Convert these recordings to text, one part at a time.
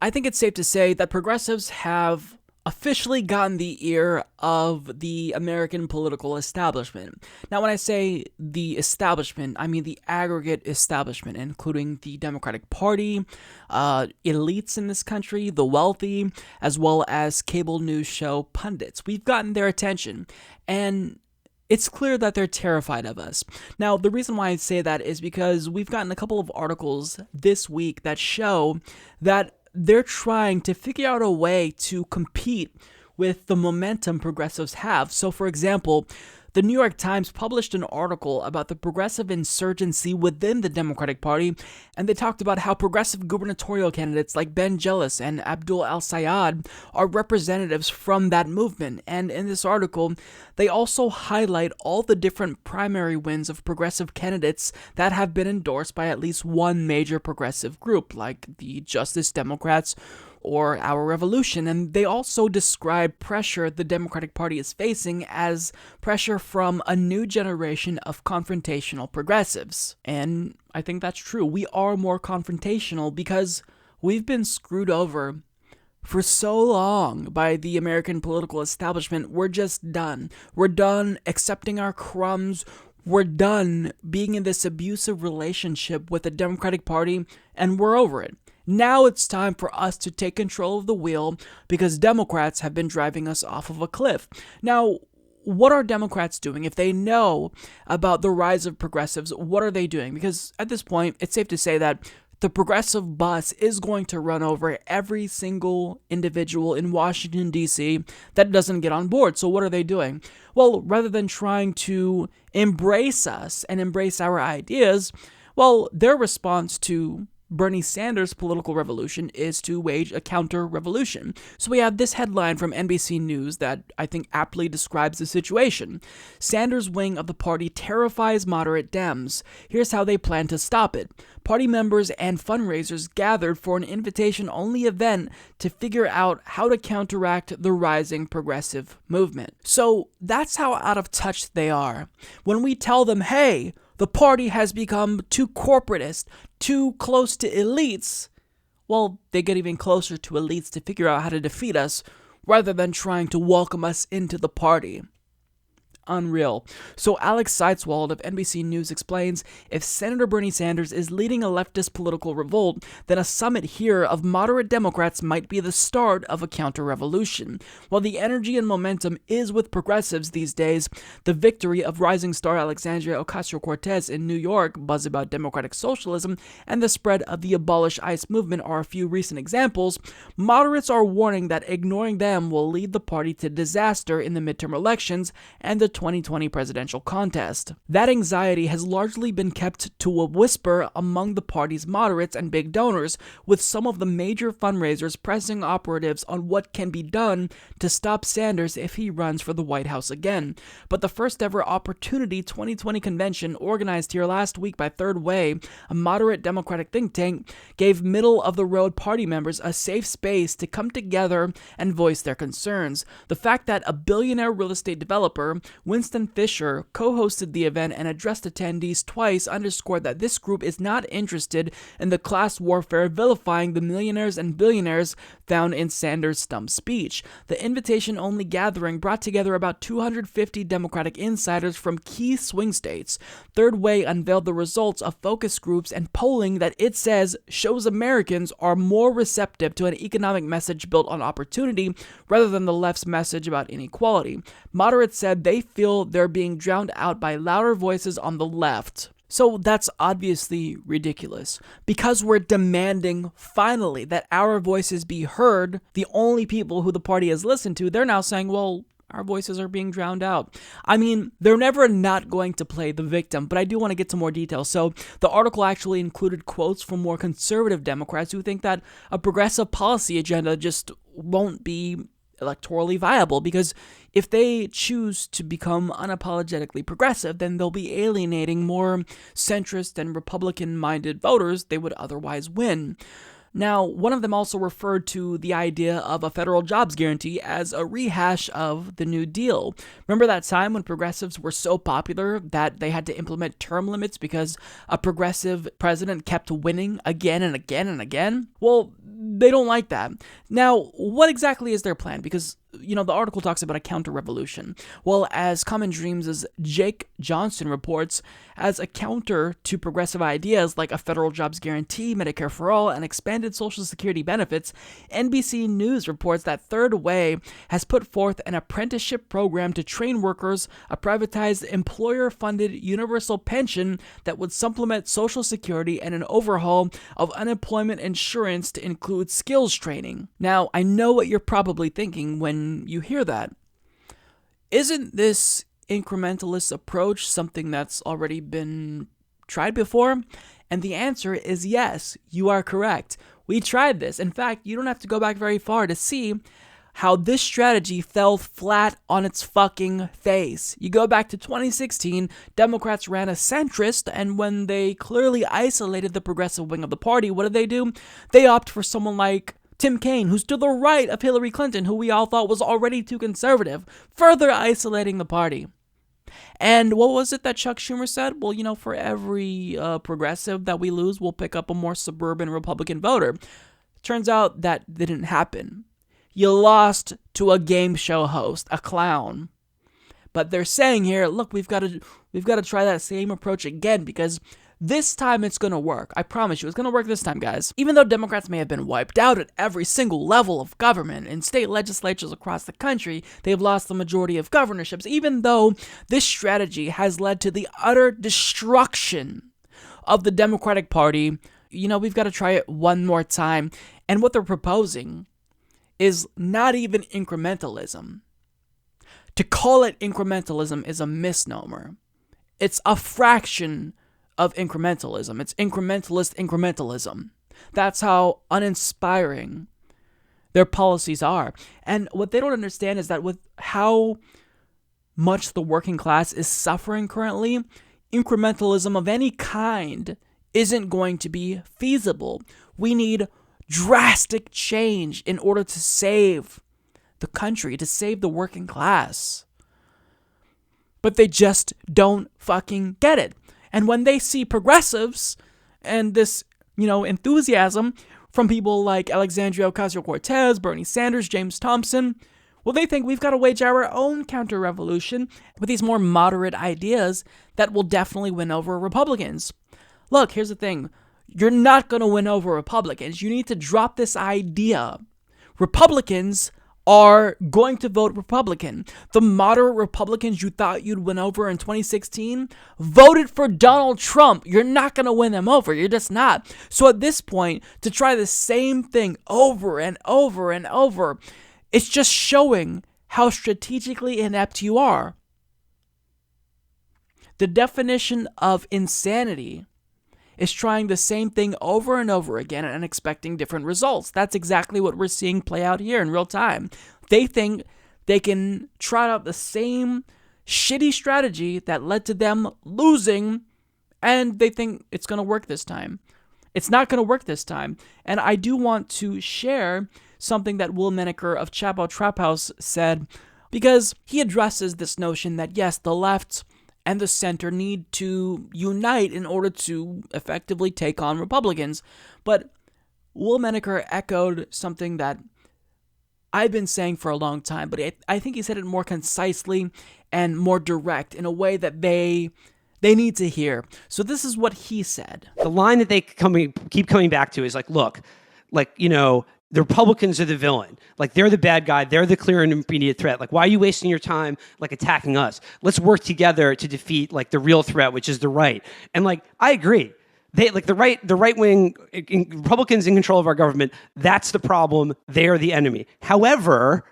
I think it's safe to say that progressives have officially gotten the ear of the American political establishment. Now, when I say the establishment, I mean the aggregate establishment, including the Democratic Party, elites in this country, the wealthy, as well as cable news show pundits. We've gotten their attention, and it's clear that they're terrified of us. Now, the reason why I say that is because we've gotten a couple of articles this week that show that they're trying to figure out a way to compete with the momentum progressives have. So, for example, the New York Times published an article about the progressive insurgency within the Democratic Party, and they talked about how progressive gubernatorial candidates like Ben Jealous and Abdul al-Sayed are representatives from that movement. And in this article, they also highlight all the different primary wins of progressive candidates that have been endorsed by at least one major progressive group, like the Justice Democrats or Our Revolution, and they also describe pressure the Democratic Party is facing as pressure from a new generation of confrontational progressives. And I think that's true. We are more confrontational because we've been screwed over for so long by the American political establishment. We're just done. We're done accepting our crumbs. We're done being in this abusive relationship with the Democratic Party, and we're over it. Now it's time for us to take control of the wheel because Democrats have been driving us off of a cliff. Now, what are Democrats doing? If they know about the rise of progressives, what are they doing? Because at this point, it's safe to say that the progressive bus is going to run over every single individual in Washington, D.C. that doesn't get on board. So what are they doing? Well, rather than trying to embrace us and embrace our ideas, well, their response to Bernie Sanders' political revolution is to wage a counter-revolution. So we have this headline from NBC News that I think aptly describes the situation. Sanders' wing of the party terrifies moderate Dems. Here's how they plan to stop it. Party members and fundraisers gathered for an invitation-only event to figure out how to counteract the rising progressive movement. So that's how out of touch they are. When we tell them, hey, the party has become too corporatist, too close to elites, well, they get even closer to elites to figure out how to defeat us rather than trying to welcome us into the party. Unreal. So Alex Seitzwald of NBC News explains, if Senator Bernie Sanders is leading a leftist political revolt, then a summit here of moderate Democrats might be the start of a counter-revolution. While the energy and momentum is with progressives these days, the victory of rising star Alexandria Ocasio-Cortez in New York, buzz about democratic socialism, and the spread of the Abolish ICE movement are a few recent examples, moderates are warning that ignoring them will lead the party to disaster in the midterm elections and the 2020 presidential contest. That anxiety has largely been kept to a whisper among the party's moderates and big donors, with some of the major fundraisers pressing operatives on what can be done to stop Sanders if he runs for the White House again. But the first ever Opportunity 2020 convention, organized here last week by Third Way, a moderate Democratic think tank, gave middle-of-the-road party members a safe space to come together and voice their concerns. The fact that a billionaire real estate developer, Winston Fisher, co-hosted the event and addressed attendees twice, underscored that this group is not interested in the class warfare vilifying the millionaires and billionaires found in Sanders' stump speech. The invitation-only gathering brought together about 250 Democratic insiders from key swing states. Third Way unveiled the results of focus groups and polling that it says shows Americans are more receptive to an economic message built on opportunity rather than the left's message about inequality. Moderates said they feel they're being drowned out by louder voices on the left. So that's obviously ridiculous. Because we're demanding, finally, that our voices be heard, the only people who the party has listened to, they're now saying, well, our voices are being drowned out. I mean, they're never not going to play the victim, but I do want to get to more details. So the article actually included quotes from more conservative Democrats who think that a progressive policy agenda just won't be electorally viable, because if they choose to become unapologetically progressive, then they'll be alienating more centrist and Republican-minded voters they would otherwise win. Now, one of them also referred to the idea of a federal jobs guarantee as a rehash of the New Deal. Remember that time when progressives were so popular that they had to implement term limits because a progressive president kept winning again and again and again? Well, they don't like that. Now, what exactly is their plan? Because, the article talks about a counter-revolution. Well, as Common Dreams' Jake Johnson reports, as a counter to progressive ideas like a federal jobs guarantee, Medicare for all, and expanded Social Security benefits, NBC News reports that Third Way has put forth an apprenticeship program to train workers, a privatized employer-funded universal pension that would supplement Social Security, and an overhaul of unemployment insurance to include skills training. Now, I know what you're probably thinking when you hear that. Isn't this incrementalist approach something that's already been tried before? And the answer is yes, you are correct. We tried this. In fact, you don't have to go back very far to see how this strategy fell flat on its fucking face. You go back to 2016, Democrats ran a centrist, and when they clearly isolated the progressive wing of the party, what did they do? They opt for someone like Tim Kaine, who's to the right of Hillary Clinton, who we all thought was already too conservative, further isolating the party. And what was it that Chuck Schumer said? Well, for every progressive that we lose, we'll pick up a more suburban Republican voter. Turns out that didn't happen. You lost to a game show host, a clown. But they're saying here, look, we've got to try that same approach again because this time it's going to work. I promise you, it's going to work this time, guys. Even though Democrats may have been wiped out at every single level of government in state legislatures across the country, they've lost the majority of governorships, even though this strategy has led to the utter destruction of the Democratic Party. We've got to try it one more time. And what they're proposing is not even incrementalism. To call it incrementalism is a misnomer. It's a fraction of incrementalism. It's incrementalist incrementalism. That's how uninspiring their policies are. And what they don't understand is that with how much the working class is suffering currently, incrementalism of any kind isn't going to be feasible. We need drastic change in order to save the country, to save the working class. But they just don't fucking get it. And when they see progressives and this, enthusiasm from people like Alexandria Ocasio-Cortez, Bernie Sanders, James Thompson, well, they think we've got to wage our own counter-revolution with these more moderate ideas that will definitely win over Republicans. Look, here's the thing. You're not going to win over Republicans. You need to drop this idea. Republicans are going to vote Republican. The moderate Republicans you thought you'd win over in 2016 voted for Donald Trump. You're not going to win them over. You're just not. So at this point, to try the same thing over and over and over, it's just showing how strategically inept you are. The definition of insanity is trying the same thing over and over again and expecting different results. That's exactly what we're seeing play out here in real time. They think they can try out the same shitty strategy that led to them losing, and they think it's going to work this time. It's not going to work this time. And I do want to share something that Will Menaker of Chapo Trap House said, because he addresses this notion that, yes, the left and the center need to unite in order to effectively take on Republicans. But Will Menaker echoed something that I've been saying for a long time, but I think he said it more concisely and more direct in a way that they need to hear. So this is what he said. The line that they keep coming back to is look, the Republicans are the villain. They're the bad guy. They're the clear and immediate threat. Why are you wasting your time, attacking us? Let's work together to defeat, the real threat, which is the right. And, I agree. They, the right wing, Republicans in control of our government, that's the problem. They are the enemy. However,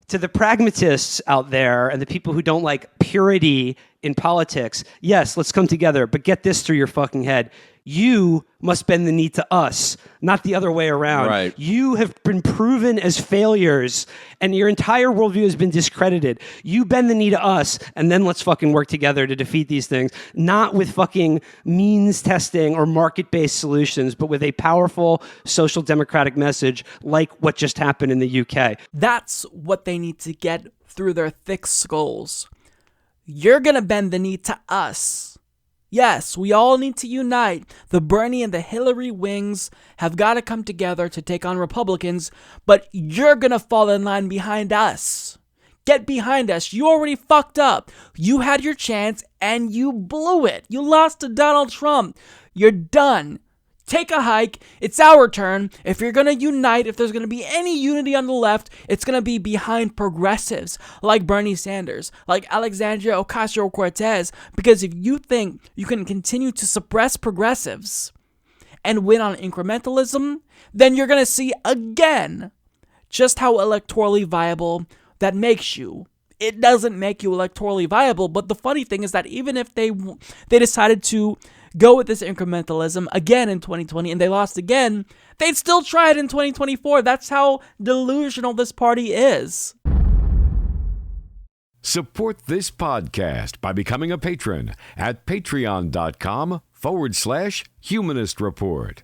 to the pragmatists out there and the people who don't like purity in politics, yes, let's come together, but get this through your fucking head. You must bend the knee to us, not the other way around. Right. You have been proven as failures, and your entire worldview has been discredited. You bend the knee to us, and then let's fucking work together to defeat these things, not with fucking means testing or market-based solutions, but with a powerful social democratic message like what just happened in the UK. That's what they need to get through their thick skulls. You're gonna bend the knee to us. Yes, we all need to unite. The Bernie and the Hillary wings have got to come together to take on Republicans, but you're gonna fall in line behind us. Get behind us. You already fucked up. You had your chance and you blew it. You lost to Donald Trump. You're done. Take a hike. It's our turn. If you're going to unite, if there's going to be any unity on the left, it's going to be behind progressives like Bernie Sanders, like Alexandria Ocasio-Cortez, because if you think you can continue to suppress progressives and win on incrementalism, then you're going to see again just how electorally viable that makes you. It doesn't make you electorally viable, but the funny thing is that even if they decided to go with this incrementalism again in 2020 and they lost again, they'd still try it in 2024. That's how delusional this party is. Support this podcast by becoming a patron at patreon.com/Humanist Report.